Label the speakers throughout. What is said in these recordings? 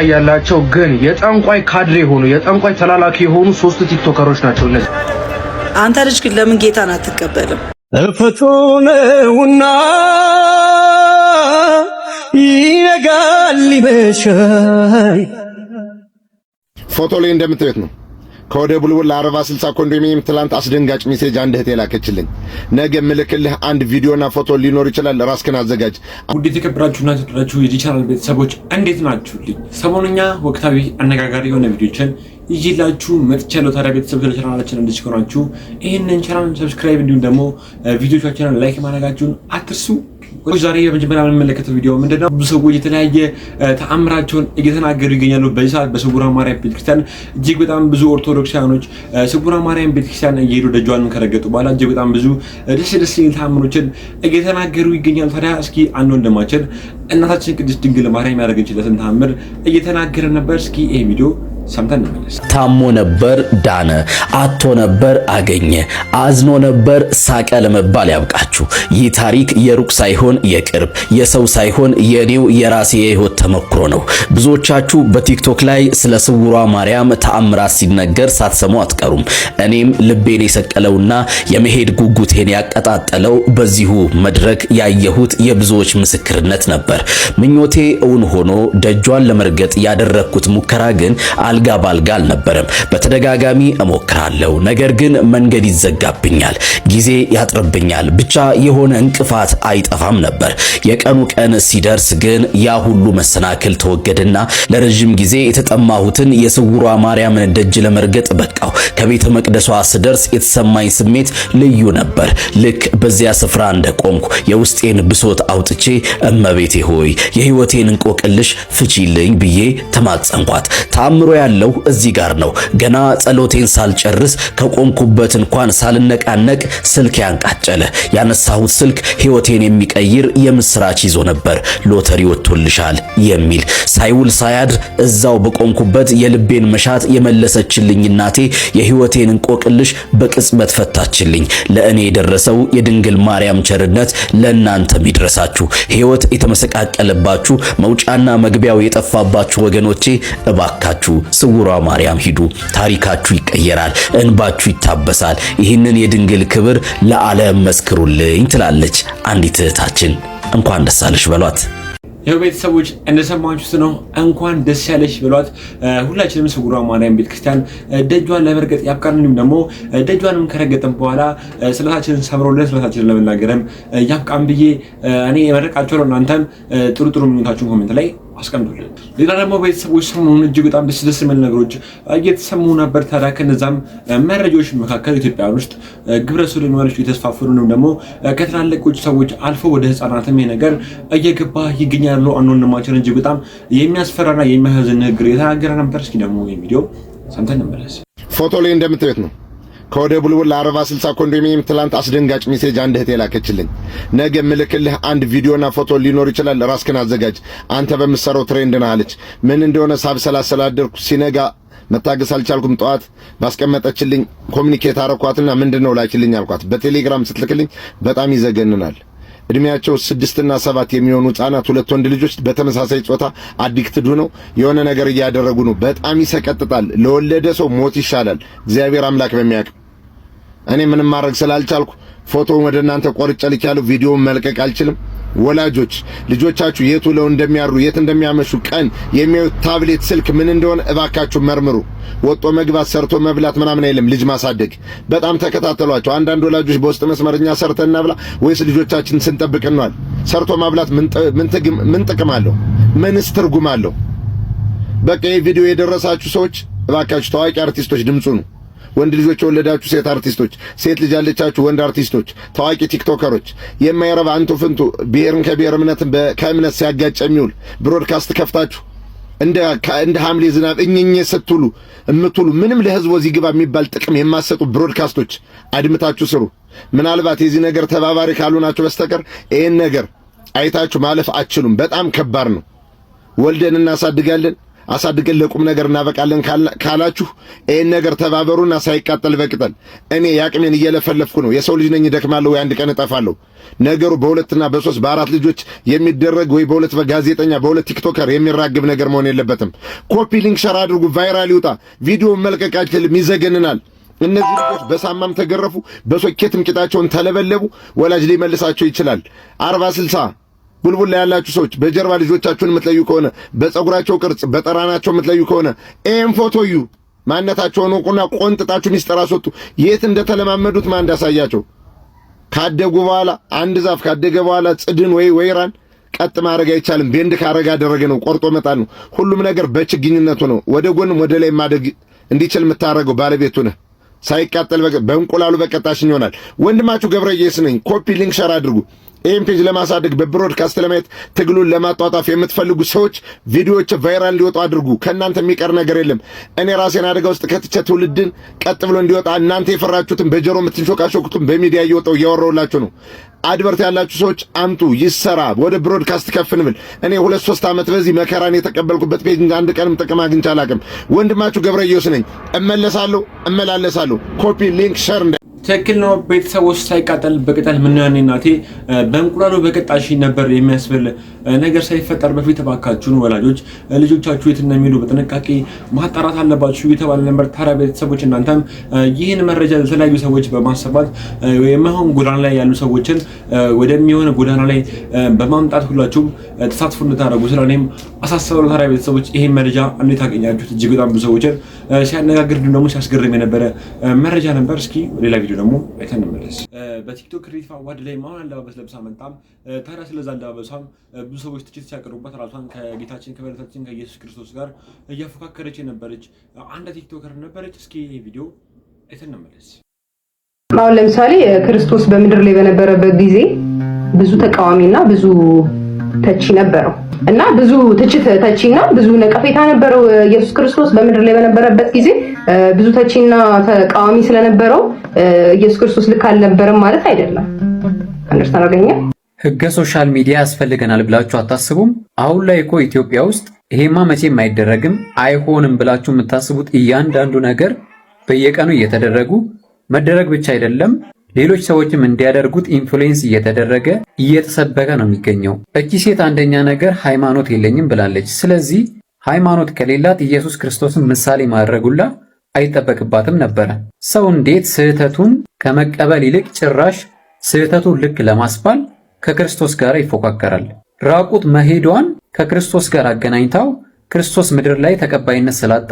Speaker 1: ያላቸው ግን የጠንቋይ ካድሬ ሆኑ የጠንቋይ ተላላኪ የሆኑ 3 ቲክቶከሮች ናቸው እነዚህ።
Speaker 2: አንተ ልጅ ግን ለምን ጌታን አትቀበልም?
Speaker 3: እፈቶነውና ይነጋል ይመሻል።
Speaker 4: ፎቶ ላይ እንደምታዩት ነው። ከወደ ቡልቡል ለ40/60 ኮንዶሚኒየም ትላንት አስደንጋጭ ሜሴጅ አንድ እህቴ ላከችልኝ። ነገ ምልክልህ አንድ ቪዲዮና ፎቶ ሊኖር ይችላል፣ ራስህን አዘጋጅ።
Speaker 5: ውድ የተከበራችሁና ተወዳጁ የዚህ ቻናል ቤተሰቦች እንዴት ናችሁልኝ? ሰሞኑኛ ወቅታዊ አነጋጋሪ የሆነ ቪዲዮችን ይዤላችሁ መጥቻለሁ። ታዲያ ቤተሰብ ቻናላችን እንድትከታተሉ ይህንን ቻናል ሰብስክራይብ እንዲሁም ደግሞ ቪዲዮቻችንን ላይክ ማድረጋችሁን አትርሱ። ዛሬ በመጀመሪያ የምንመለከተው ቪዲዮ ምንድነው? ብዙ ሰዎች የተለያየ ተአምራቸውን እየተናገሩ ይገኛሉ። በዚህ ሰዓት በስውሯ ማርያም ቤተክርስቲያን እጅግ በጣም ብዙ ኦርቶዶክሳውያኖች ስውሯ ማርያም ቤተክርስቲያን እየሄዱ ደጇን ከረገጡ በኋላ እጅግ በጣም ብዙ ደስ የሚል ተአምሮችን እየተናገሩ ይገኛሉ። ታዲያ እስኪ አንድ ወንድማችን እናታችን ቅድስት ድንግል ማርያም ያደረገችለትን ተአምር እየተናገረ ነበር። እስኪ ይሄ ቪዲዮ ሰምተን እንመለስ።
Speaker 6: ታሞ ነበር ዳነ፣ አጥቶ ነበር አገኘ፣ አዝኖ ነበር ሳቀ ለመባል ያብቃችሁ። ይህ ታሪክ የሩቅ ሳይሆን የቅርብ፣ የሰው ሳይሆን የኔው የራሴ የህይወት ተሞክሮ ነው። ብዙዎቻችሁ በቲክቶክ ላይ ስለ ስውሯ ማርያም ተአምራት ሲነገር ሳትሰሙ አትቀሩም። እኔም ልቤን የሰቀለውና የመሄድ ጉጉቴን ያቀጣጠለው በዚሁ መድረክ ያየሁት የብዙዎች ምስክርነት ነበር። ምኞቴ እውን ሆኖ ደጇን ለመርገጥ ያደረኩት ሙከራ ግን አልጋ ባልጋ አልነበረም። በተደጋጋሚ እሞክራለሁ፣ ነገር ግን መንገድ ይዘጋብኛል፣ ጊዜ ያጥርብኛል፣ ብቻ የሆነ እንቅፋት አይጠፋም ነበር። የቀኑ ቀን ሲደርስ ግን ያ ሁሉ መሰናክል ተወገደና ለረጅም ጊዜ የተጠማሁትን የስውሯ ማርያምን ደጅ ለመርገጥ በቃው። ከቤተ መቅደሷ ስደርስ የተሰማኝ ስሜት ልዩ ነበር። ልክ በዚያ ስፍራ እንደቆምኩ የውስጤን ብሶት አውጥቼ እመቤቴ ሆይ የህይወቴን እንቆቅልሽ ፍቺልኝ ብዬ ተማጸንኳት። ተአምሮ ያለው እዚህ ጋር ነው። ገና ጸሎቴን ሳልጨርስ ከቆምኩበት እንኳን ሳልነቃነቅ ስልክ ያንቃጨለ። ያነሳሁት ስልክ ህይወቴን የሚቀይር የምስራች ይዞ ነበር። ሎተሪ ወጥቶልሻል የሚል። ሳይውል ሳያድር እዛው በቆምኩበት የልቤን መሻት የመለሰችልኝ እናቴ የህይወቴን እንቆቅልሽ በቅጽበት ፈታችልኝ። ለእኔ የደረሰው የድንግል ማርያም ቸርነት ለእናንተም ይድረሳችሁ። ህይወት የተመሰቃቀለባችሁ መውጫና መግቢያው የጠፋባችሁ ወገኖቼ እባካችሁ ስውሯ ማርያም ሂዱ። ታሪካችሁ ይቀየራል፣ እንባችሁ ይታበሳል። ይህንን የድንግል ክብር ለዓለም መስክሩልኝ ትላለች አንዲት እህታችን። እንኳን ደስ አለሽ በሏት።
Speaker 5: ይሄው ቤተሰቦች እንደሰማችሁት ነው። እንኳን ደስ ያለሽ ብሏት። ሁላችንም ስውሯ ማርያም ቤተክርስቲያን ደጇን ለመርገጥ ያብቃን። እንዲሁም ደግሞ ደጇንም ከረገጥን በኋላ ስለታችንን ሰብሮልን ስለታችንን ለመናገርም ያብቃን ብዬ እኔ መረቃቸው ነው። እናንተም ጥሩ ጥሩ ምኞታችሁን ኮሜንት ላይ አስቀምጡልን። ሌላ ደግሞ ቤተሰቦች ሰሞኑን እጅግ በጣም ደስ የሚል ነገሮች እየተሰሙ ነበር። ታዲያ ከነዛም መረጃዎች መካከል ኢትዮጵያ ውስጥ ግብረ ሰዶማውያኖች እየተስፋፉ ነው። ደግሞ ከትላልቆች ሰዎች አልፎ ወደ ህፃናትም ይሄ ነገር እየገባ ይገኛል። አንድ ወንድማችን እጅግ በጣም የሚያስፈራና የሚያሳዝን ንግግር የተናገረ ነበር። እስኪ ደግሞ ይሄን ቪዲዮ ሰምተን እንመለስ።
Speaker 4: ፎቶ ላይ እንደምታዩት ነው። ከወደ ቡልቡል ለ40/60 ኮንዶሚኒየም ትላንት አስደንጋጭ ሜሴጅ አንድ እህቴ ላከችልኝ። ነገ ምልክልህ አንድ ቪዲዮና ፎቶ ሊኖር ይችላል፣ ራስህን አዘጋጅ፣ አንተ በምትሰራው ትሬንድ ነህ አለች። ምን እንደሆነ ሳብሰላሰል አደርኩ። ሲነጋ መታገስ አልቻልኩም። ጠዋት ባስቀመጠችልኝ ኮሙኒኬት አረኳትና ምንድነው ላኪልኝ አልኳት። በቴሌግራም ስትልክልኝ በጣም ይዘገንናል። እድሜያቸው 6 እና 7 የሚሆኑ ህፃናት 2 ወንድ ልጆች በተመሳሳይ ጾታ አዲክትድ ሆነው የሆነ ነገር እያደረጉ ነው። በጣም ይሰቀጥጣል። ለወለደ ሰው ሞት ይሻላል። እግዚአብሔር አምላክ በሚያውቅ እኔ ምንም ማድረግ ስላልቻልኩ ፎቶውን ወደ እናንተ ቆርጬ ልኬያለሁ። ቪዲዮውን መልቀቅ አልችልም። ወላጆች ልጆቻችሁ የት ውለው እንደሚያሩ የት እንደሚያመሹ ቀን የሚያዩት ታብሌት፣ ስልክ ምን እንደሆነ እባካችሁ መርምሩ። ወጦ መግባት ሰርቶ መብላት ምናምን አይደለም ልጅ ማሳደግ። በጣም ተከታተሏቸው። አንዳንድ ወላጆች በውስጥ መስመርኛ ሰርተን እናብላ ወይስ ልጆቻችን ስንጠብቅ እንዋል? ሰርቶ ማብላት ምን ጥቅም አለው? ምንስ ትርጉም አለው? በቃ ይሄ ቪዲዮ የደረሳችሁ ሰዎች እባካችሁ ታዋቂ አርቲስቶች ድምጹ ነው። ወንድ ልጆች የወለዳችሁ ሴት አርቲስቶች፣ ሴት ልጅ ያለቻችሁ ወንድ አርቲስቶች፣ ታዋቂ ቲክቶከሮች፣ የማይረባ አንቱ ፍንቱ ብሔርን ከብሔር እምነትን ከእምነት ሲያጋጭ የሚውል ብሮድካስት ከፍታችሁ እንደ ሐምሌ ዝናብ እኝኝ ስትሉ እምትሉ ምንም ለህዝብ ወዚህ ግባ የሚባል ጥቅም የማሰጡ ብሮድካስቶች አድምታችሁ ስሩ። ምናልባት የዚህ ነገር ተባባሪ ካልሆናችሁ በስተቀር ይሄን ነገር አይታችሁ ማለፍ አትችሉም። በጣም ከባድ ነው። ወልደን እናሳድጋለን፣ አሳድገን ለቁም ነገር እናበቃለን ካላችሁ ይሄን ነገር ተባበሩና ሳይቃጠል በቅጠል። እኔ ያቅሜን እየለፈለፍኩ ነው። የሰው ልጅ ነኝ፣ እደክማለሁ፣ ወይ አንድ ቀን እጠፋለሁ። ነገሩ በሁለትና በሶስት በአራት ልጆች የሚደረግ ወይ በሁለት በጋዜጠኛ በሁለት ቲክቶከር የሚራግብ ነገር መሆን የለበትም። ኮፒ ሊንክ ሸር አድርጉ፣ ቫይራል ይውጣ። ቪዲዮ መልቀቅ አይችልም፣ ይዘገንናል። እነዚህ ልጆች በሳማም ተገረፉ፣ በሶኬትም ቂጣቸውን ተለበለቡ። ወላጅ ሊመልሳቸው ይችላል። 40-60 ቡልቡል ላይ ያላችሁ ሰዎች በጀርባ ልጆቻችሁን የምትለዩ ከሆነ በፀጉራቸው ቅርጽ በጠራናቸው የምትለዩ ከሆነ ኤም ፎቶዩ ማንነታቸውን ወቁና ቆንጥጣችሁ ሚስጥር አስወጡ። የት እንደተለማመዱት ማን እንዳሳያቸው። ካደጉ በኋላ አንድ ዛፍ ካደገ በኋላ ጽድን ወይ ወይራን ቀጥ ማድረግ አይቻልም። ቤንድ ካረጋ አደረገ ነው፣ ቆርጦ መጣል ነው። ሁሉም ነገር በችግኝነቱ ነው። ወደ ጎንም ወደ ላይ ማደግ እንዲችል የምታረገው ባለቤቱ ነህ። ሳይቃጠል በእንቁላሉ በቀጣሽኝ ይሆናል። ወንድማችሁ ገብረየስ ነኝ። ኮፒ ሊንክ ሸር አድርጉ። ይህን ፔጅ ለማሳደግ በብሮድካስት ለማየት ትግሉን ለማጧጣፍ የምትፈልጉ ሰዎች ቪዲዮዎች ቫይራል እንዲወጡ አድርጉ። ከእናንተ የሚቀር ነገር የለም። እኔ ራሴን አደጋ ውስጥ ከትቼ ትውልድን ቀጥ ብሎ እንዲወጣ እናንተ የፈራችሁትን በጀሮ የምትንሾካሾኩትን በሚዲያ እየወጣው እያወራሁላችሁ ነው። አድቨርት ያላችሁ ሰዎች አምጡ፣ ይሰራ፣ ወደ ብሮድካስት ከፍ እንብል። እኔ 2-3 ዓመት በዚህ መከራን የተቀበልኩበት ፔጅ አንድ ቀንም ጥቅም አግኝቼ አላውቅም። ወንድማችሁ ገብረየስ ነኝ። እመላለሳለሁ። ኮፒ ሊንክ ሸር
Speaker 5: ትክክል ነው። ቤተሰቦች ሳይቃጠል በቅጠል ምን ያኔ እናቴ በእንቁላሉ በቀጣሽ ነበር የሚያስብል ነገር ሳይፈጠር በፊት እባካችሁን ወላጆች ልጆቻችሁ የት እንደሚሄዱ በጥንቃቄ ማጣራት አለባችሁ የተባለ ነበር። ታዲያ ቤተሰቦች እናንተም ይህን መረጃ ለተለያዩ ሰዎች በማሰባት የማይሆን ጎዳና ላይ ያሉ ሰዎችን ወደሚሆን ጎዳና ላይ በማምጣት ሁላችሁም ተሳትፎ እንድታደርጉ ስለኔም አሳስባለሁ። ታዲያ ቤተሰቦች ይህን መረጃ እንዴት አገኛችሁት? እጅግ በጣም ብዙ ሰዎችን ሲያነጋግር ደግሞ ሲያስገርም የነበረ መረጃ ነበር። እስኪ ሌላ ቪዲዮ ደግሞ አይተን እንመለስ። በቲክቶክ ክሬቲቭ አዋርድ ላይ ማን አለባበስ ለብሳ መጣም። ታዲያ ስለዛ አለባበሷም ብዙ ሰዎች ትችት ሲያቀርቡባት ራሷን ከጌታችን ከመድኃኒታችን ከኢየሱስ ክርስቶስ ጋር እያፎካከረች የነበረች አንድ ቲክቶከር ነበረች። እስኪ ቪዲዮ አይተን እንመለስ።
Speaker 7: አሁን ለምሳሌ ክርስቶስ በምድር ላይ በነበረበት ጊዜ ብዙ ተቃዋሚና ብዙ ተቺ ነበረው እና ብዙ ትችት ተቺና ብዙ ነቀፌታ ነበረው። ኢየሱስ ክርስቶስ በምድር ላይ በነበረበት ጊዜ ብዙ ተቺና ተቃዋሚ ስለነበረው ኢየሱስ ክርስቶስ ልክ አልነበረም ማለት አይደለም። አንደርስታንድ አገኘ።
Speaker 8: ህገ ሶሻል ሚዲያ ያስፈልገናል ብላችሁ አታስቡም? አሁን ላይ እኮ ኢትዮጵያ ውስጥ ይሄማ መቼም አይደረግም አይሆንም ብላችሁ የምታስቡት እያንዳንዱ ነገር በየቀኑ እየተደረጉ መደረግ ብቻ አይደለም ሌሎች ሰዎችም እንዲያደርጉት ኢንፍሉዌንስ እየተደረገ እየተሰበከ ነው የሚገኘው። እቺ ሴት አንደኛ ነገር ሃይማኖት የለኝም ብላለች። ስለዚህ ሃይማኖት ከሌላት ኢየሱስ ክርስቶስን ምሳሌ ማድረጉላ አይጠበቅባትም ነበረ። ሰው እንዴት ስህተቱን ከመቀበል ይልቅ ጭራሽ ስህተቱን ልክ ለማስባል ከክርስቶስ ጋር ይፎካከራል? ራቁት መሄዷን ከክርስቶስ ጋር አገናኝታው ክርስቶስ ምድር ላይ ተቀባይነት ስላጣ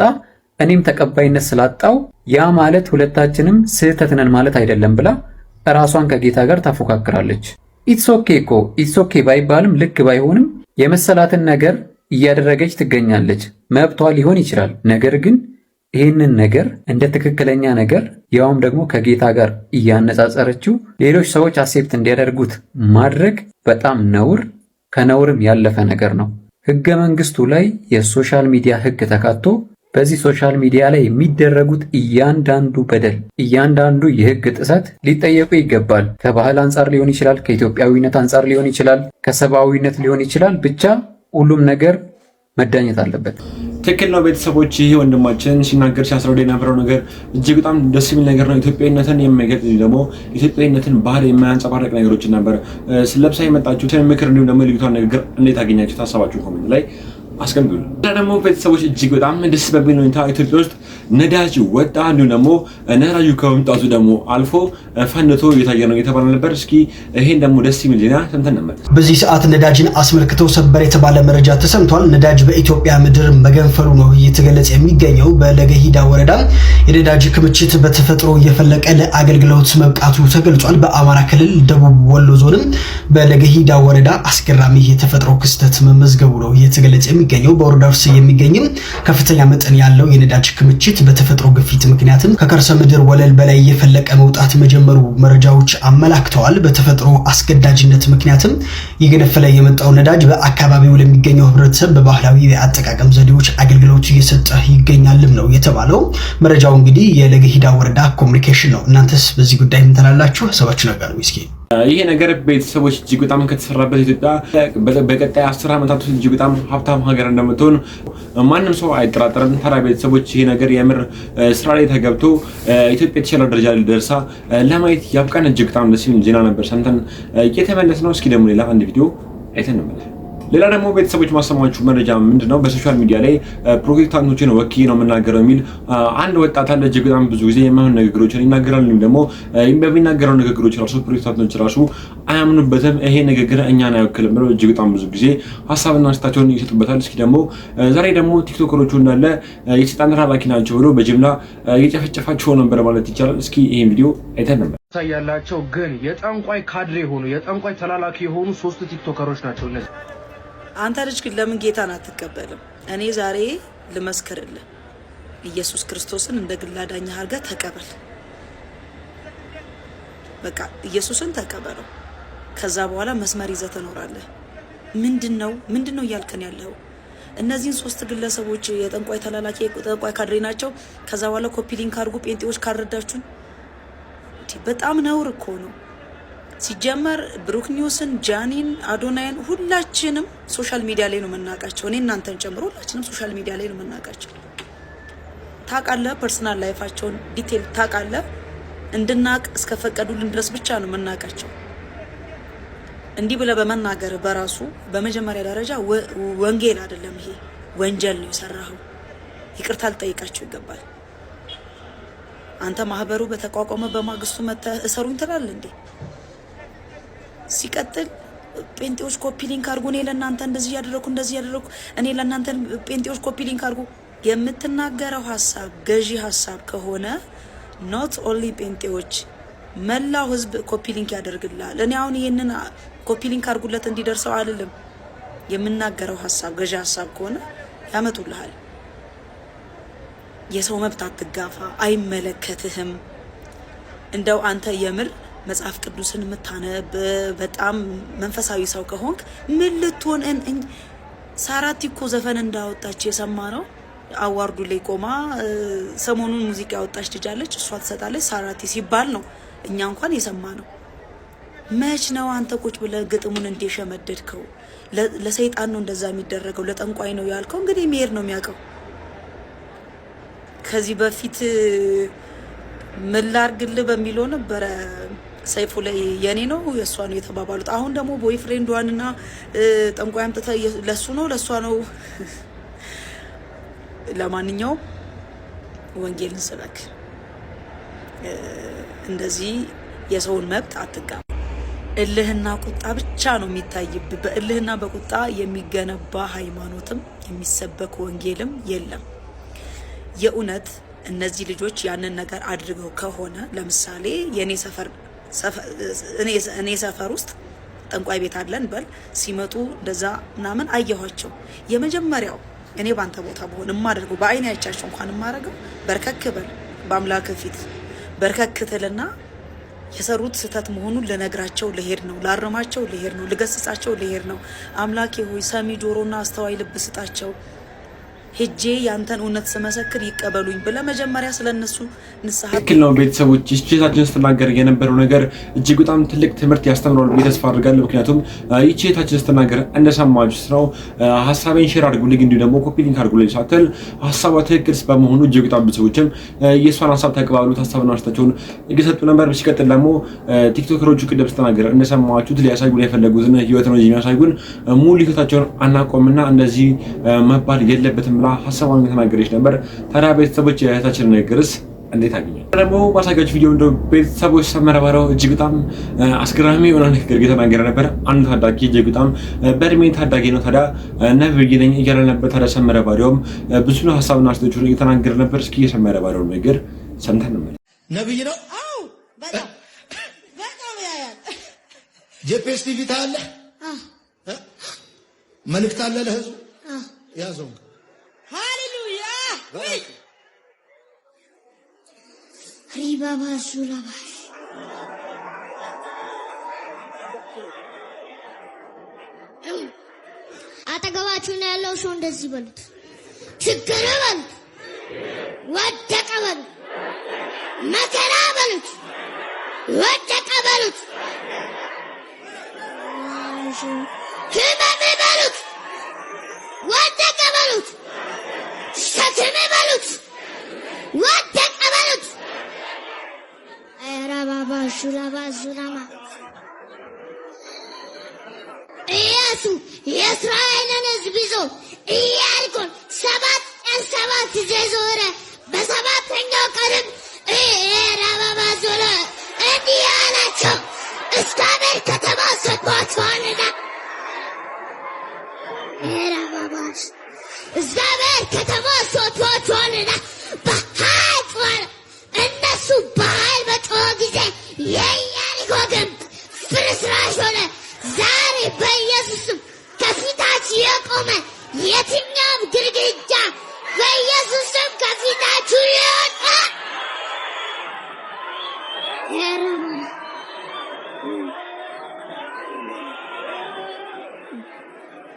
Speaker 8: እኔም ተቀባይነት ስላጣው ያ ማለት ሁለታችንም ስህተት ነን ማለት አይደለም ብላ ራሷን ከጌታ ጋር ታፎካክራለች። ኢትስ ኦኬ እኮ ኢትስ ኦኬ ባይባልም ልክ ባይሆንም የመሰላትን ነገር እያደረገች ትገኛለች። መብቷ ሊሆን ይችላል። ነገር ግን ይህንን ነገር እንደ ትክክለኛ ነገር ያውም ደግሞ ከጌታ ጋር እያነጻጸረችው ሌሎች ሰዎች አክሴፕት እንዲያደርጉት ማድረግ በጣም ነውር፣ ከነውርም ያለፈ ነገር ነው። ህገ መንግስቱ ላይ የሶሻል ሚዲያ ህግ ተካቶ በዚህ ሶሻል ሚዲያ ላይ የሚደረጉት እያንዳንዱ በደል እያንዳንዱ የህግ ጥሰት ሊጠየቁ ይገባል። ከባህል አንጻር ሊሆን ይችላል፣ ከኢትዮጵያዊነት አንጻር ሊሆን ይችላል፣ ከሰብአዊነት ሊሆን ይችላል። ብቻ ሁሉም ነገር መዳኘት አለበት።
Speaker 5: ትክክል ነው ቤተሰቦች። ይሄ ወንድማችን ሲናገር ሲያስረዳ የነበረው ነገር እጅግ በጣም ደስ የሚል ነገር ነው። ኢትዮጵያዊነትን የሚገልጽ ደግሞ ኢትዮጵያዊነትን ባህል የማያንጸባርቅ ነገሮችን ነበር ስለብሳ የመጣችሁትን ምክር እንዲሁም ደግሞ ልዩቷን ነገር እንዴት አገኛችሁ ታሰባችሁ ኮሜንት ላይ አስቀምጡልን። ደግሞ ቤተሰቦች እጅግ በጣም ደስ በሚል ሁኔታ ኢትዮጵያ ውስጥ ነዳጅ ወጣ። እንዲሁም ደግሞ ነዳጁ ከመምጣቱ ደግሞ አልፎ ፈንድቶ እየታየ ነው የተባለ ነበር። እስኪ ይሄን ደግሞ ደስ የሚል ዜና ሰምተን እንመለስ።
Speaker 9: በዚህ ሰዓት ነዳጅን አስመልክቶ ሰበር የተባለ መረጃ ተሰምቷል። ነዳጅ በኢትዮጵያ ምድር መገንፈሉ ነው እየተገለጸ የሚገኘው። በለገሂዳ ወረዳ የነዳጅ ክምችት በተፈጥሮ እየፈለቀ ለአገልግሎት መብቃቱ ተገልጿል። በአማራ ክልል ደቡብ ወሎ ዞንም በለገሂዳ ወረዳ አስገራሚ የተፈጥሮ ክስተት መመዝገቡ ነው እየተገለጸ የሚገኘው። በወረዳው ውስጥ የሚገኝም ከፍተኛ መጠን ያለው የነዳጅ ክምችት በተፈጥሮ ግፊት ምክንያትም ከከርሰ ምድር ወለል በላይ እየፈለቀ መውጣት መጀመሩ መረጃዎች አመላክተዋል። በተፈጥሮ አስገዳጅነት ምክንያትም እየገነፈለ የመጣው ነዳጅ በአካባቢው ለሚገኘው ህብረተሰብ በባህላዊ የአጠቃቀም ዘዴዎች አገልግሎት እየሰጠ ይገኛልም ነው የተባለው። መረጃው እንግዲህ የለገሂዳ ወረዳ ኮሙኒኬሽን ነው። እናንተስ በዚህ ጉዳይ ምን ትላላችሁ? ሀሳባችሁን አጋሩ እስኪ።
Speaker 5: ይሄ ነገር ቤተሰቦች እጅግ በጣም ከተሰራበት ኢትዮጵያ በቀጣይ 10 ዓመታት ውስጥ እጅግ በጣም ሀብታም ሀገር እንደምትሆን ማንም ሰው አይጠራጠርም። ታዲያ ቤተሰቦች ይሄ ነገር የምር ስራ ላይ ተገብቶ ኢትዮጵያ የተሻለ ደረጃ ላይ ደርሳ ለማየት ያብቃን። እጅግ በጣም ደስ የሚል ዜና ነበር ሰምተን እየተመለስ ነው። እስኪ ደግሞ ሌላ አንድ ቪዲዮ አይተን እንመለስ። ሌላ ደግሞ ቤተሰቦች ማሰማችሁ መረጃ ምንድነው? በሶሻል ሚዲያ ላይ ፕሮቴስታንቶችን ወኪዬ ነው የምናገረው የሚል አንድ ወጣት አለ። እጅግ በጣም ብዙ ጊዜ የማይሆን ንግግሮችን ይናገራል። እንዲሁም ደግሞ በሚናገረው ንግግሮች ራሱ ፕሮቴስታንቶች ራሱ አያምኑበትም። ይሄ ንግግር እኛን አይወክልም ብለው እጅግ በጣም ብዙ ጊዜ ሀሳብና አስተያየታቸውን ይሰጡበታል። እስኪ ደግሞ ዛሬ ደግሞ ቲክቶከሮቹ እንዳለ የሰይጣን ተላላኪ ናቸው ብሎ በጅምላ እየጨፈጨፋቸው ነበር ማለት ይቻላል። እስኪ ይሄን ቪዲዮ አይተን ነበር
Speaker 1: ያላቸው ግን የጠንቋይ ካድሬ ሆኑ የጠንቋይ ተላላኪ የሆኑ 3 ቲክቶከሮች ናቸው እነዚህ።
Speaker 2: አንተ ልጅ ግን ለምን ጌታን አትቀበልም? እኔ ዛሬ ልመስክርልህ፣ ኢየሱስ ክርስቶስን እንደ ግል አዳኝ አድርገህ ተቀበል። በቃ ኢየሱስን ተቀበለው። ከዛ በኋላ መስመር ይዘህ ትኖራለህ። ምንድነው እያልከን ያለው? እነዚህን 3 ግለሰቦች የጠንቋይ ተላላኪ የጠንቋይ ካድሬ ናቸው። ከዛ በኋላ ኮፒ ሊንክ አድርጉ ጴንጤዎች ካረዳችሁን። በጣም ነውር እኮ ነው። ሲጀመር ብሩክ ኒውስን፣ ጃኒን፣ አዶናይን ሁላችንም ሶሻል ሚዲያ ላይ ነው መናቃቸው። እኔ እናንተን ጨምሮ ሁላችንም ሶሻል ሚዲያ ላይ ነው መናቃቸው። ታውቃለህ፣ ፐርሰናል ላይፋቸውን ዲቴል ታውቃለህ። እንድናቅ እስከፈቀዱልን ድረስ ብቻ ነው መናቃቸው። እንዲህ ብለህ በመናገር በራሱ በመጀመሪያ ደረጃ ወንጌል አይደለም፣ ይሄ ወንጀል ነው የሰራኸው። ይቅርታ ልጠይቃቸው ይገባል። አንተ ማህበሩ በተቋቋመ በማግስቱ መተህ እሰሩኝ ትላለህ እንዴ? ሲቀጥል ጴንጤዎች ኮፒ ሊንክ አድርጉ፣ እኔ ለእናንተ እንደዚህ ያደረኩ እኔ ለእናንተ ጴንጤዎች ኮፒ ሊንክ አድርጉ። የምትናገረው ሀሳብ ገዢ ሀሳብ ከሆነ ኖት ኦንሊ ጴንጤዎች መላው ህዝብ ኮፒ ሊንክ ያደርግልሃል። እኔ አሁን ይሄንን ኮፒ ሊንክ አድርጉለት እንዲደርሰው አይደለም። የምናገረው ሀሳብ ገዢ ሀሳብ ከሆነ ያመጡልሃል። የሰው መብት አትጋፋ፣ አይመለከትህም። እንደው አንተ የምር መጽሐፍ ቅዱስን የምታነብ በጣም መንፈሳዊ ሰው ከሆንክ ምን ልትሆን ሳራቲ እኮ ዘፈን እንዳወጣች የሰማ ነው። አዋርዱ ላይ ቆማ ሰሞኑን ሙዚቃ ያወጣች ልጅ አለች፣ እሷ ትሰጣለች ሳራቲ ሲባል ነው እኛ እንኳን የሰማ ነው። መች ነው አንተ ቁጭ ብለህ ግጥሙን እንደሸመደድከው? ለሰይጣን ነው እንደዛ የሚደረገው፣ ለጠንቋይ ነው ያልከው። እንግዲህ መሄድ ነው የሚያውቀው። ከዚህ በፊት ምን ላርግልህ በሚለው ነበረ ሰይፉ ላይ የኔ ነው የሷ ነው የተባባሉት። አሁን ደግሞ ቦይፍሬንዷንና ጠንቋይ አምጥተህ ለሱ ነው ለሷ ነው። ለማንኛውም ወንጌልን ስበክ። እንደዚህ የሰውን መብት አትጋፋ። እልህና ቁጣ ብቻ ነው የሚታይብህ። በእልህና በቁጣ የሚገነባ ሃይማኖትም የሚሰበክ ወንጌልም የለም። የእውነት እነዚህ ልጆች ያንን ነገር አድርገው ከሆነ ለምሳሌ እኔ ሰፈር ውስጥ ጠንቋይ ቤት አለን በል ሲመጡ እንደዛ ምናምን አየኋቸው። የመጀመሪያው እኔ ባንተ ቦታ በሆነ የማደርገው በአይኔ አይቻቸው እንኳን የማደርገው በርከክ በል በአምላክ ፊት በርከክ ትልና የሰሩት ስህተት መሆኑን ልነግራቸው ልሄድ ነው፣ ላርማቸው ልሄድ ነው፣ ልገስጻቸው ልሄድ ነው። አምላኬ ሆይ ሰሚ ጆሮና አስተዋይ ልብ ስጣቸው፣ ሄጄ ያንተን እውነት ስመሰክር ይቀበሉኝ ብለ መጀመሪያ ስለነሱ ንስሐ
Speaker 5: ትክክል ነው። ቤተሰቦች እቺታችን ስትናገር የነበረው ነገር እጅግ በጣም ትልቅ ትምህርት ያስተምራል ብዬ ተስፋ አድርጋለሁ። ምክንያቱም እቺታችን ስትናገር እንደሰማችሁት ነው። ሐሳቤን ሼር አድርጉልኝ፣ እንዲሁ ደግሞ ኮፒ ሊንክ አድርጉልኝ ሳትል ሐሳቧ ትክክል በመሆኑ እጅግ በጣም ብዙዎችም የሷን ሐሳብ ተቀባሉት፣ ሐሳብና አስተያየታቸውን እየሰጡ ነበር። ሲቀጥል ደግሞ ቲክቶከሮቹ ቅድም ስትናገር እንደሰማችሁት ሊያሳዩን የፈለጉትን ህይወት ነው የሚያሳዩን። ሙሉ ህይወታቸውን አናቆምና እንደዚህ መባል የለበትም ሐሳቧን የተናገረች ነበር። ታዲያ ቤተሰቦች የእህታችን ንግግርስ እንዴት አገኘ? ደግሞ ማሳያችሁ ቪዲዮ እንደው ቤተሰቦች ሰመረባራው እጅግ በጣም አስገራሚ የሆነ ንግግር እየተናገረ ነበር። አንድ ታዳጊ እጅግ በጣም በእድሜ ታዳጊ ነው። ታዲያ ነብይ ነኝ እያለ ነበር። ታዲያ ሰመረባራውም ብዙ ሐሳብና አስተያየቶችን እየተናገረ ነበር። እስኪ የሰመረባራው ንግግር ሰምተን ነው።
Speaker 10: ነብይ ነው? አዎ በጣም ያያል። ጄፒኤስ ቲቪ ታለ መልእክት አለ ለህዝቡ ያዘው። ሃሌሉያ ሪባባ ሱላባሽ አጠገባችሁ ነው ያለው ሰው እንደዚህ በሉት፣ ችግር በሉት፣ ወደቀ በሉት፣ መከራ በሉት፣ ወደቀ በሉት፣ ህመም በሉት፣ ወደቀ በሉት፣ ሸክም በሉት፣ ወደቀ በሉት። ረባባ ሹላባ ዙላማ ኢያሱ የእስራኤልን ሕዝብ ይዞ ኢያሪኮን 7 ቀን 7 ጊዜ ዞረ። በሰባተኛው ቀንም ረባባ ዞለ እንዲህ አላቸው፣ እግዚአብሔር ከተማ ሰጥቷችኋልና። ረባባስ እግዚአብሔር ከተማ ሰጥቷችኋልና በኃይል ጮኸ። እነሱ በኃይል በጮኸ ጊዜ የኢያሪኮ ግንብ ፍርስራሽ ሆነ። ዛሬ በኢየሱስም ከፊታችሁ የቆመ የትኛውም ግድግዳ በኢየሱስም ከፊታችሁ ይወጣ።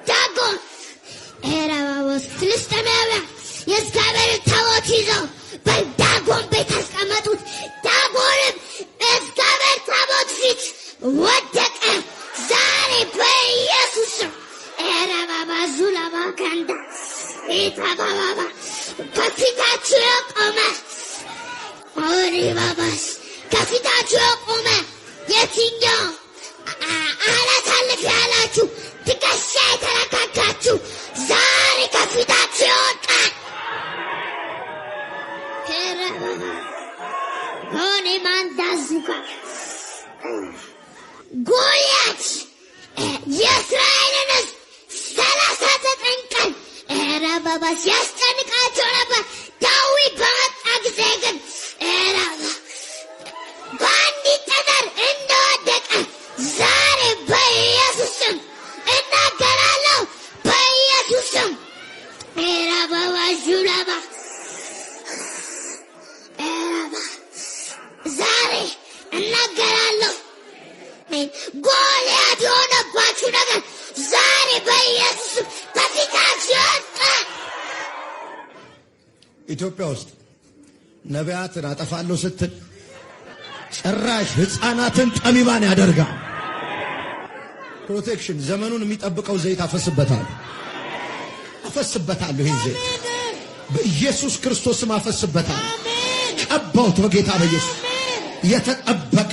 Speaker 10: ዳጎን ኤራባቦስ ፍልስጤማውያን የእግዚአብሔርን ታቦት ይዘው በዳጎን ቤት አስቀመጡት። ዳጎንም እግዚአብሔር ታቦት ፊት ወደቀ። ዛሬ በኢየሱስም ኤራባባ ዙላባ ካንዳ ኢታባባባ ከፊታችሁ የቆመ ኦሪባባስ ከፊታችሁ የቆመ የትኛው አላሳልፍ ያላችሁ ትከሻ የተረካካችሁ ዛሬ ከፊታችሁ ይወጣል። ሆኔ ማንዳዙካ ጎልያድ የእስራኤልን ሕዝብ 39 ቀን ረባባስ ያስጨንቃቸው ነበር። ዳዊት በመጣ ጊዜ ግን በአንዲት ጠጠር እንደወደቀ ዛሬ በኢየሱስም እናገራለሁ። በኢየሱስም ረባባ ጁላባ ዛሬ እናገራለሁ። ጎልያድ የሆነባችሁ ነገር ዛሬ በኢየሱስም ከፊታችሁ ይወጣል።
Speaker 11: ኢትዮጵያ ውስጥ ነቢያትን አጠፋለሁ ስትል ጭራሽ ሕፃናትን ጠቢባን ያደርጋል። ፕሮቴክሽን ዘመኑን የሚጠብቀው ዘይት አፈስበታለሁ። ይህን ዘይት በኢየሱስ ክርስቶስም አፈስበታለሁ። ቀባው በጌታ በኢየሱስ የተጠበቀ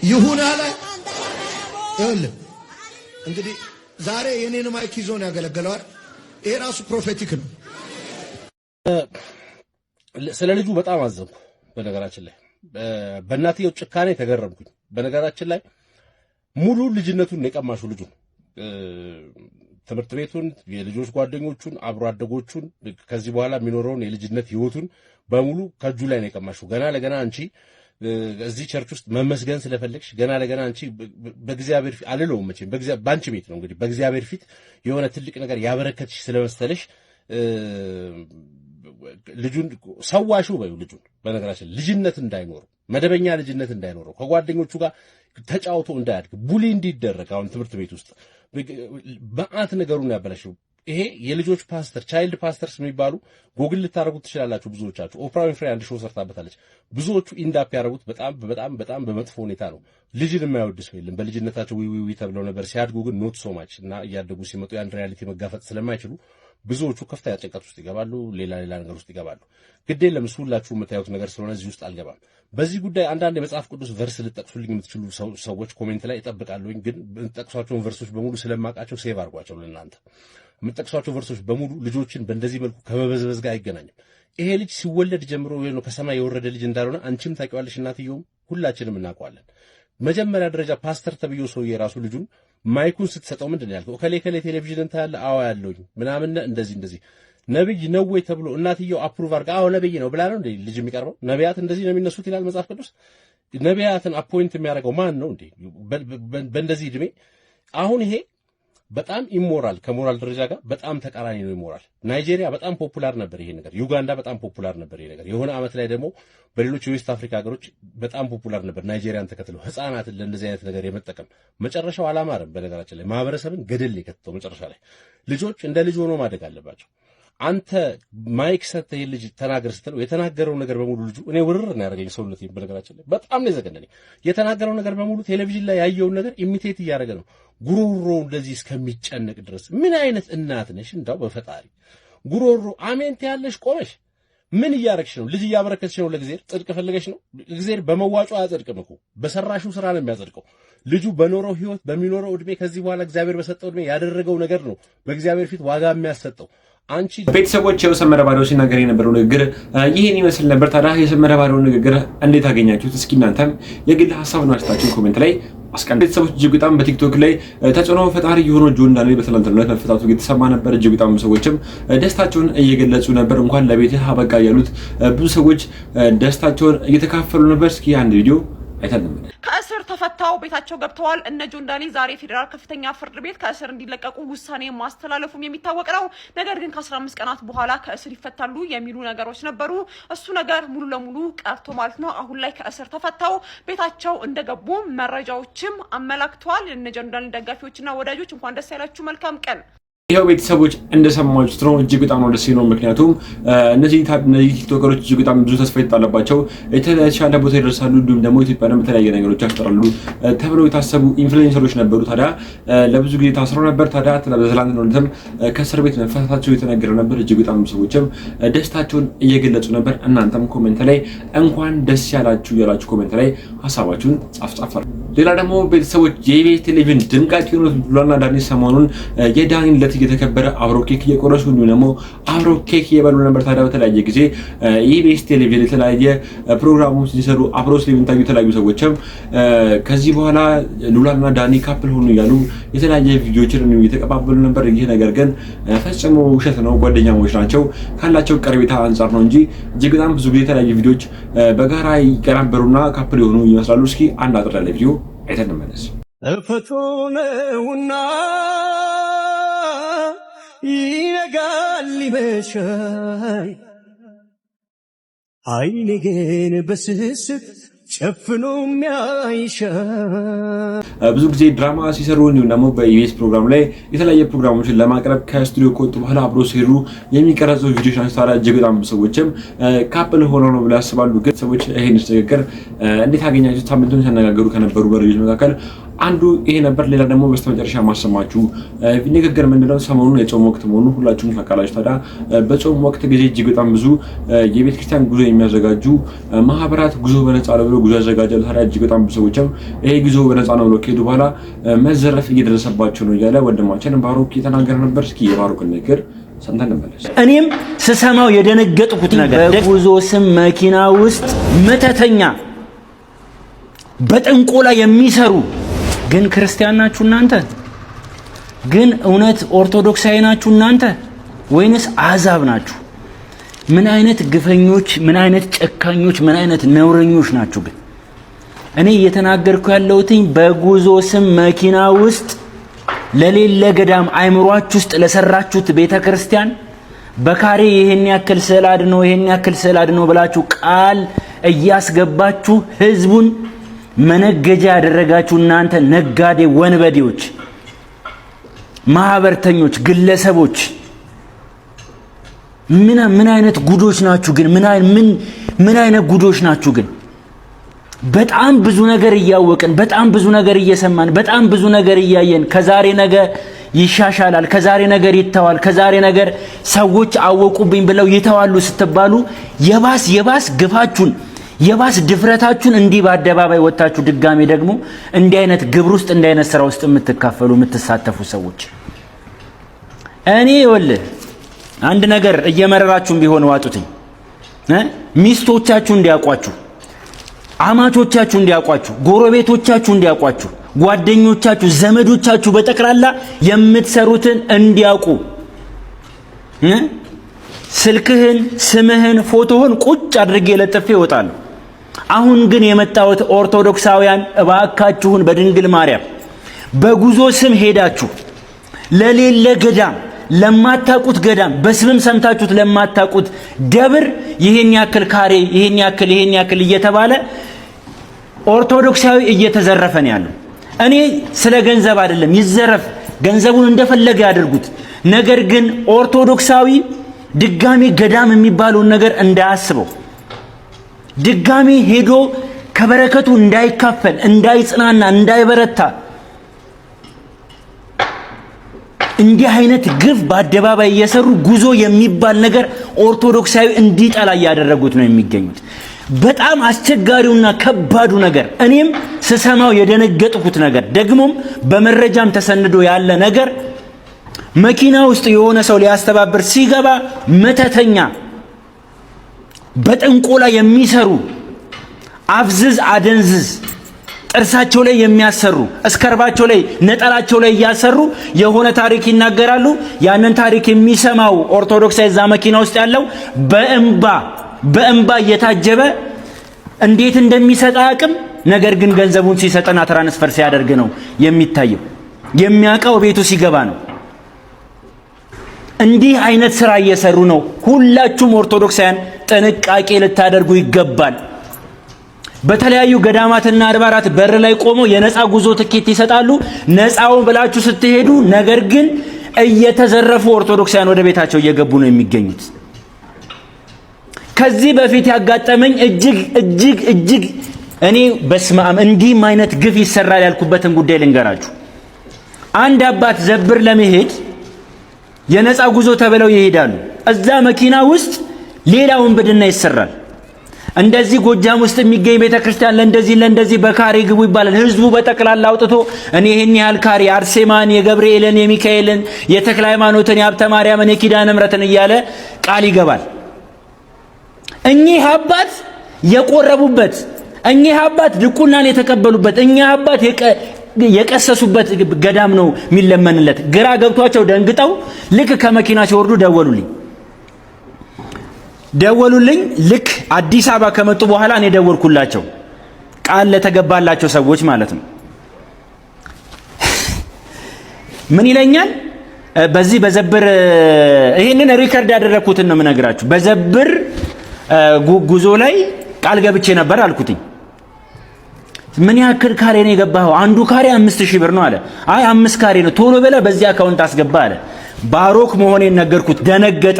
Speaker 11: ይሁን አለ። ይኸውልህ እንግዲህ ዛሬ የኔን ማይክ ይዞ ነው ያገለገለው። ይሄ ራሱ ፕሮፌቲክ ነው።
Speaker 12: ስለ ልጁ በጣም አዘንኩ። በነገራችን ላይ በእናትየው ጭካኔ ተገረምኩኝ። በነገራችን ላይ ሙሉ ልጅነቱን የቀማሹ ልጁ ትምህርት ቤቱን፣ የልጆች ጓደኞቹን፣ አብሮ አደጎቹን ከዚህ በኋላ የሚኖረውን የልጅነት ህይወቱን በሙሉ ከእጁ ላይ ነው የቀማሹ። ገና ለገና አንቺ እዚህ ቸርች ውስጥ መመስገን ስለፈለግሽ ገና ለገና አንቺ በእግዚአብሔር ፊት አልለውም መቼም በአንቺ ቤት ነው እንግዲህ በእግዚአብሔር ፊት የሆነ ትልቅ ነገር ያበረከትሽ ስለመሰለሽ ልጁን ሰዋሽው በዩ ልጁን በነገራችን ልጅነት እንዳይኖረው መደበኛ ልጅነት እንዳይኖረው ከጓደኞቹ ጋር ተጫውቶ እንዳያድግ ቡሊ እንዲደረግ አሁን ትምህርት ቤት ውስጥ በአት ነገሩን ያበላሽው። ይሄ የልጆች ፓስተር ቻይልድ ፓስተርስ የሚባሉ ጎግል ልታረጉት ትችላላችሁ። ብዙዎቻችሁ ኦፕራ ዊንፍሪ አንድ ሾው ሰርታበታለች። ብዙዎቹ ኢንዳፕ ያረጉት በጣም በመጥፎ ሁኔታ ነው። ልጅን የማይወድ ሰው የለም። በልጅነታቸው ዊዊዊ ተብለው ነበር። ሲያድጉ ግን ኖት ሶ ማች እና እያደጉ ሲመጡ ያን ሪያሊቲ መጋፈጥ ስለማይችሉ ብዙዎቹ ከፍተኛ ጭንቀት ውስጥ ይገባሉ። ሌላ ነገር ውስጥ ይገባሉ። ግዴ ለምሱ ሁላችሁ የምታዩት ነገር ስለሆነ እዚህ ውስጥ አልገባም። በዚህ ጉዳይ አንዳንድ የመጽሐፍ ቅዱስ ቨርስ ልጠቅሱልኝ የምትችሉ ሰዎች ኮሜንት ላይ እጠብቃለሁኝ። ግን የምትጠቅሷቸውን ቨርሶች በሙሉ ስለማውቃቸው ሴቭ አድርጓቸው። ለእናንተ የምትጠቅሷቸው ቨርሶች በሙሉ ልጆችን በእንደዚህ መልኩ ከመበዝበዝ ጋር አይገናኝም። ይሄ ልጅ ሲወለድ ጀምሮ ከሰማይ የወረደ ልጅ እንዳልሆነ አንቺም ታውቂዋለሽ፣ እናትየውም ሁላችንም እናውቀዋለን። መጀመሪያ ደረጃ ፓስተር ተብዮ ሰውዬ የራሱ ልጁን ማይኩን ስትሰጠው ምንድን ነው ያልከው? ከሌ ቴሌቪዥን እንታያለ? አዎ ያለውኝ ምናምን እንደዚህ ነብይ ነው ወይ ተብሎ እናትየው አፕሩቭ አድርጋ አዎ ነብይ ነው ብላ ነው እንዴ ልጅ የሚቀርበው? ነቢያት እንደዚህ ነው የሚነሱት ይላል መጽሐፍ ቅዱስ። ነቢያትን አፖይንት የሚያደርገው ማን ነው እንዴ በእንደዚህ እድሜ? አሁን ይሄ በጣም ኢሞራል ከሞራል ደረጃ ጋር በጣም ተቃራኒ ነው። ኢሞራል ናይጄሪያ በጣም ፖፑላር ነበር ይሄ ነገር። ዩጋንዳ በጣም ፖፑላር ነበር ይሄ ነገር። የሆነ አመት ላይ ደግሞ በሌሎች የዌስት አፍሪካ ሀገሮች በጣም ፖፑላር ነበር። ናይጄሪያን ተከትለው ህፃናትን ለእንደዚህ አይነት ነገር የመጠቀም መጨረሻው አላማረም። በነገራችን ላይ ማህበረሰብን ገደል የከተተው መጨረሻ ላይ ልጆች እንደ ልጅ ሆኖ ማደግ አለባቸው። አንተ ማይክ ሰጥተህ ልጅ ተናገር ስትለው የተናገረው ነገር በሙሉ ልጁ እኔ ውርር ነው ያደረገኝ ሰውነቴን በነገራችን ላይ በጣም ነው የዘገነኝ። የተናገረው ነገር በሙሉ ቴሌቪዥን ላይ ያየውን ነገር ኢሚቴት እያደረገ ነው ጉሮሮ እንደዚህ እስከሚጨነቅ ድረስ። ምን አይነት እናት ነሽ እንዳው በፈጣሪ ጉሮሮ አሜን ትያለሽ ቆመሽ ምን እያረክሽ ነው? ልጅ እያበረከትሽ ነው ለእግዚአብሔር ጽድቅ ፈልገሽ ነው? እግዚአብሔር በመዋጮ አያጸድቅም እኮ በሰራሹ ስራ ነው የሚያጸድቀው። ልጁ በኖረው ህይወት በሚኖረው እድሜ ከዚህ በኋላ እግዚአብሔር በሰጠው እድሜ ያደረገው ነገር ነው በእግዚአብሔር ፊት ዋጋ የሚያሰጠው። አንቺ
Speaker 5: ቤተሰቦች የሰመረ ባሪያው ሲናገር የነበረው ንግግር ይሄን ይመስል ነበር። ታዲያ የሰመረ ባሪያው ንግግር እንዴት አገኛችሁት? እስኪ እናንተም የግል ሐሳብ ነው አስተያየታችሁን ኮሜንት ላይ አስቀምጡ። ቤተሰቦች እጅግ በጣም በቲክቶክ ላይ ተጽዕኖ ፈጣሪ የሆነው ጆን ዳንኤል በትናንትናው ዕለት መፈታቱ እየተሰማ ነበር። እጅግ በጣም ሰዎችም ደስታቸውን እየገለጹ ነበር። እንኳን ለቤትህ አበቃ ያሉት ብዙ ሰዎች ደስታቸውን እየተካፈሉ ነበር። እስኪ አንድ ቪዲዮ አይተን
Speaker 13: ከእስር ተፈታው ቤታቸው ገብተዋል። እነ ጆን ዳንኤል ዛሬ ፌዴራል ከፍተኛ ፍርድ ቤት ከእስር እንዲለቀቁ ውሳኔ ማስተላለፉም የሚታወቅ ነው። ነገር ግን ከ15 ቀናት በኋላ ከእስር ይፈታሉ የሚሉ ነገሮች ነበሩ። እሱ ነገር ሙሉ ለሙሉ ቀርቶ ማለት ነው። አሁን ላይ ከእስር ተፈታው ቤታቸው እንደገቡ መረጃዎችም አመላክተዋል። እነ ጆን ዳንኤል ደጋፊዎችና ወዳጆች እንኳን ደስ ያላችሁ፣ መልካም ቀን።
Speaker 5: ይሄው ቤተሰቦች እንደሰማችሁት ነው። እጅግ በጣም ነው ደስ ይለው። ምክንያቱም እነዚህ ቲክቶከሮች እጅግ በጣም ብዙ ተስፋ ይጣለባቸው የተሻለ ቦታ ይደርሳሉ፣ እንዲሁም ደግሞ ኢትዮጵያን በተለያየ ነገሮች ያስጠራሉ ተብለው የታሰቡ ኢንፍሉዌንሰሮች ነበሩ። ታዲያ ለብዙ ጊዜ ታስረው ነበር። ታዲያ በትናንትናው ዕለትም ከእስር ቤት መፈታታቸው የተነገረ ነበር። እጅግ በጣም ሰዎችም ደስታቸውን እየገለጹ ነበር። እናንተም ኮሜንት ላይ እንኳን ደስ ያላችሁ ያላችሁ ኮሜንት ላይ ሐሳባችሁን ጻፍ። ሌላ ደግሞ ቤተሰቦች የኢቢኤስ ቴሌቪዥን ድምቀት የሆኑት ሉላና ዳኒ ሰሞኑን የዳኒን ዕለት እየተከበረ አብሮ ኬክ እየቆረሱ እንዲሁም ደግሞ አብሮ ኬክ እየበሉ ነበር። ታዲያ በተለያየ ጊዜ ኢቢኤስ ቴሌቪዥን የተለያየ ፕሮግራሞች ሲሰሩ አብሮ ስለሚታዩ የተለያዩ ሰዎችም ከዚህ በኋላ ሉላና ዳኒ ካፕል ሆኑ እያሉ የተለያየ ቪዲዮዎችን እየተቀባበሉ ነበር። ይህ ነገር ግን ፈጽሞ ውሸት ነው። ጓደኛሞች ናቸው ካላቸው ቀረቤታ አንጻር ነው እንጂ እጅግ በጣም ብዙ ጊዜ የተለያየ ቪዲዮዎች በጋራ ይቀራበሩና ካፕል የሆኑ ይመስላሉ። እስኪ አንድ አጥር ያለ ቪዲዮ አይተን እንመለስ።
Speaker 3: እፈቶነውና ይነጋል ይመሻል አይኔ ግን በስስት ጨፍኖ የሚያይሻል።
Speaker 5: ብዙ ጊዜ ድራማ ሲሰሩ እንዲሁም ደግሞ በኢቢኤስ ፕሮግራም ላይ የተለያየ ፕሮግራሞችን ለማቅረብ ከስቱዲዮ ከወጡ በኋላ አብሮ ሲሄዱ የሚቀረጹ ቪዲዮዎች ናቸው። ታዲያ እጅግ በጣም ሰዎችም ካፕል ሆነው ነው ብለው ያስባሉ። ግን ሰዎች ይሄን ንግግር እንዴት አገኛችሁ? ሳምንቱን ሲያነጋገሩ ከነበሩ መረጃዎች መካከል አንዱ ይሄ ነበር። ሌላ ደግሞ በስተመጨረሻ ማሰማችሁ ንግግር ምንድነው? ሰሞኑን የጾም ወቅት መሆኑ ሁላችሁም ታውቃላችሁ። ታዲያ በጾም ወቅት ጊዜ እጅግ በጣም ብዙ የቤተ ክርስቲያን ጉዞ የሚያዘጋጁ ማህበራት ጉዞ በነፃ ነው ብለው ጉዞ ያዘጋጃሉ። ታዲያ እጅግ በጣም ብዙ ሰዎችም ይሄ ጉዞ በነፃ ነው ብለው ከሄዱ በኋላ መዘረፍ እየደረሰባቸው ነው እያለ ወንድማችን ባሮክ እየተናገረ ነበር። እስኪ የባሮክን ንግግር ሰምተን እንመለስ።
Speaker 14: እኔም ስሰማው የደነገጥኩት ነገር በጉዞ ስም መኪና ውስጥ መተተኛ በጥንቆላ የሚሰሩ ግን ክርስቲያን ናችሁ እናንተ? ግን እውነት ኦርቶዶክሳዊ ናችሁ እናንተ ወይንስ አሕዛብ ናችሁ? ምን አይነት ግፈኞች፣ ምን አይነት ጨካኞች፣ ምን አይነት ነውረኞች ናችሁ? ግን እኔ እየተናገርኩ ያለሁትኝ በጉዞ ስም መኪና ውስጥ ለሌለ ገዳም አይምሯችሁ ውስጥ ለሰራችሁት ቤተክርስቲያን በካሬ ይሄን ያክል ስዕል አድኖ ይሄን ያክል ስዕል አድኖ ብላችሁ ቃል እያስገባችሁ ህዝቡን መነገጃ ያደረጋችሁ እናንተ ነጋዴ ወንበዴዎች፣ ማህበርተኞች፣ ግለሰቦች ምን አይነት ጉዶች ናችሁ? ግን ምን አይነት ጉዶች ናችሁ? ግን በጣም ብዙ ነገር እያወቅን በጣም ብዙ ነገር እየሰማን በጣም ብዙ ነገር እያየን ከዛሬ ነገ ይሻሻላል፣ ከዛሬ ነገር ይተዋል፣ ከዛሬ ነገር ሰዎች አወቁብኝ ብለው ይተዋሉ ስትባሉ የባስ ግፋችሁን የባስ ድፍረታችሁን እንዲህ በአደባባይ ወጣችሁ ድጋሜ ደግሞ እንዲህ አይነት ግብር ውስጥ እንዲህ አይነት ስራ ውስጥ የምትካፈሉ የምትሳተፉ ሰዎች እኔ ይኸውልህ አንድ ነገር እየመረራችሁም ቢሆን ዋጡትኝ። ሚስቶቻችሁ እንዲያውቋችሁ፣ አማቾቻችሁ እንዲያውቋችሁ፣ ጎረቤቶቻችሁ እንዲያውቋችሁ፣ ጓደኞቻችሁ፣ ዘመዶቻችሁ በጠቅላላ የምትሰሩትን እንዲያውቁ ስልክህን፣ ስምህን፣ ፎቶህን ቁጭ አድርጌ ለጥፌ እወጣለሁ። አሁን ግን የመጣሁት ኦርቶዶክሳውያን እባካችሁን በድንግል ማርያም በጉዞ ስም ሄዳችሁ ለሌለ ገዳም ለማታቁት ገዳም በስምም ሰምታችሁት ለማታቁት ደብር ይሄን ያክል ካሬ ይሄን ያክል እየተባለ ኦርቶዶክሳዊ እየተዘረፈ ነው ያለው። እኔ ስለ ገንዘብ አይደለም፣ ይዘረፍ፣ ገንዘቡን እንደፈለገ ያድርጉት። ነገር ግን ኦርቶዶክሳዊ ድጋሚ ገዳም የሚባለውን ነገር እንዳያስበው፣ ድጋሚ ሄዶ ከበረከቱ እንዳይካፈል፣ እንዳይጽናና፣ እንዳይበረታ እንዲህ አይነት ግፍ በአደባባይ እየሰሩ ጉዞ የሚባል ነገር ኦርቶዶክሳዊ እንዲጠላ እያደረጉት ነው የሚገኙት። በጣም አስቸጋሪውና ከባዱ ነገር እኔም ስሰማው የደነገጥኩት ነገር ደግሞም በመረጃም ተሰንዶ ያለ ነገር መኪና ውስጥ የሆነ ሰው ሊያስተባብር ሲገባ መተተኛ በጥንቆላ የሚሰሩ አፍዝዝ አደንዝዝ ጥርሳቸው ላይ የሚያሰሩ እስከርባቸው ላይ ነጠላቸው ላይ ያሰሩ የሆነ ታሪክ ይናገራሉ። ያንን ታሪክ የሚሰማው ኦርቶዶክሳዊ እዛ መኪና ውስጥ ያለው በእንባ እየታጀበ እንዴት እንደሚሰጥ አያውቅም። ነገር ግን ገንዘቡን ሲሰጥና ትራንስፈር ሲያደርግ ነው የሚታየው። የሚያውቀው ቤቱ ሲገባ ነው። እንዲህ አይነት ስራ እየሰሩ ነው። ሁላችሁም ኦርቶዶክሳውያን ጥንቃቄ ልታደርጉ ይገባል። በተለያዩ ገዳማትና አድባራት በር ላይ ቆመው የነፃ ጉዞ ትኬት ይሰጣሉ። ነፃው ብላችሁ ስትሄዱ ነገር ግን እየተዘረፉ ኦርቶዶክሳውያን ወደ ቤታቸው እየገቡ ነው የሚገኙት። ከዚህ በፊት ያጋጠመኝ እጅግ እኔ በስማም እንዲህም አይነት ግፍ ይሰራል ያልኩበትን ጉዳይ ልንገራችሁ። አንድ አባት ዘብር ለመሄድ የነፃ ጉዞ ተብለው ይሄዳሉ። እዛ መኪና ውስጥ ሌላ ወንበድና ይሰራል። እንደዚህ ጎጃም ውስጥ የሚገኝ ቤተክርስቲያን ለእንደዚህ በካሬ ግቡ ይባላል። ህዝቡ በጠቅላላ አውጥቶ እኔ ይሄን ያህል ካሬ አርሴማን፣ የገብርኤልን፣ የሚካኤልን፣ የተክለ ሃይማኖትን፣ የሀብተ ማርያምን፣ የኪዳነ ምሕረትን እያለ ቃል ይገባል። እኚህ አባት የቆረቡበት፣ እኚህ አባት ድቁናን የተቀበሉበት፣ እኚህ አባት የቀሰሱበት ገዳም ነው የሚለመንለት። ግራ ገብቷቸው ደንግጠው ልክ ከመኪና ሲወርዱ ደወሉልኝ። ልክ አዲስ አበባ ከመጡ በኋላ እኔ ደወልኩላቸው፣ ቃል ለተገባላቸው ሰዎች ማለት ነው። ምን ይለኛል? በዚህ በዘብር ይሄንን ሪከርድ ያደረኩትን ነው የምነግራችሁ። በዘብር ጉዞ ላይ ቃል ገብቼ ነበር አልኩትኝ። ምን ያክል ካሬ ነው የገባኸው? አንዱ ካሬ 5000 ብር ነው አለ። አይ 5 ካሬ ነው፣ ቶሎ በላ በዚህ አካውንት አስገባ አለ። ባሮክ መሆኔን ነገርኩት። ደነገጠ።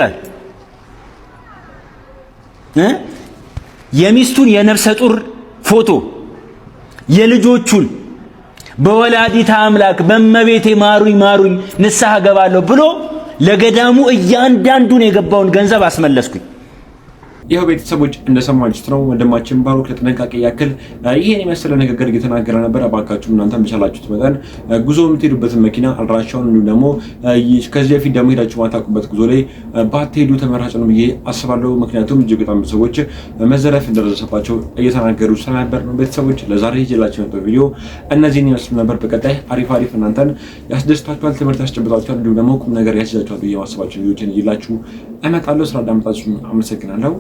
Speaker 14: የሚስቱን የነፍሰ ጡር ፎቶ የልጆቹን በወላዲተ አምላክ በመቤቴ ማሩኝ ንስሐ ገባለሁ ብሎ ለገዳሙ እያንዳንዱን የገባውን ገንዘብ አስመለስኩኝ።
Speaker 5: ይሄው ቤተሰቦች እንደሰማችሁት ነው። ወንድማችን ባሮክ ለጥንቃቄ ያክል ይሄን የመሰለ ንግግር እየተናገረ ነበር። አባካችሁ እናንተ በቻላችሁት መጠን ጉዞ የምትሄዱበትን መኪና አድራሻውን እንዲሁም ደግሞ ከዚህ በፊት ደግሞ ሄዳችሁ ማታውቁበት ጉዞ ላይ ባትሄዱ ተመራጭ ነው ብዬ አስባለሁ። ምክንያቱም እጅግ በጣም ሰዎች መዘረፍ እንደደረሰባቸው እየተናገሩ ስለነበር ነው። ቤተሰቦች ለዛሬ ይዤላችሁ የመጣው ቪዲዮ እነዚህን ይመስሉ ነበር። በቀጣይ አሪፍ እናንተን ያስደስታችኋል፣ ትምህርት ያስጨብጣችኋል፣ እንዲሁም ደግሞ ቁም ነገር ያስይዛችኋል ብዬ ማስባችሁ ቪዲዮችን ይዤላችሁ እመጣለሁ። ስላዳመጣችሁ አመሰግናለሁ።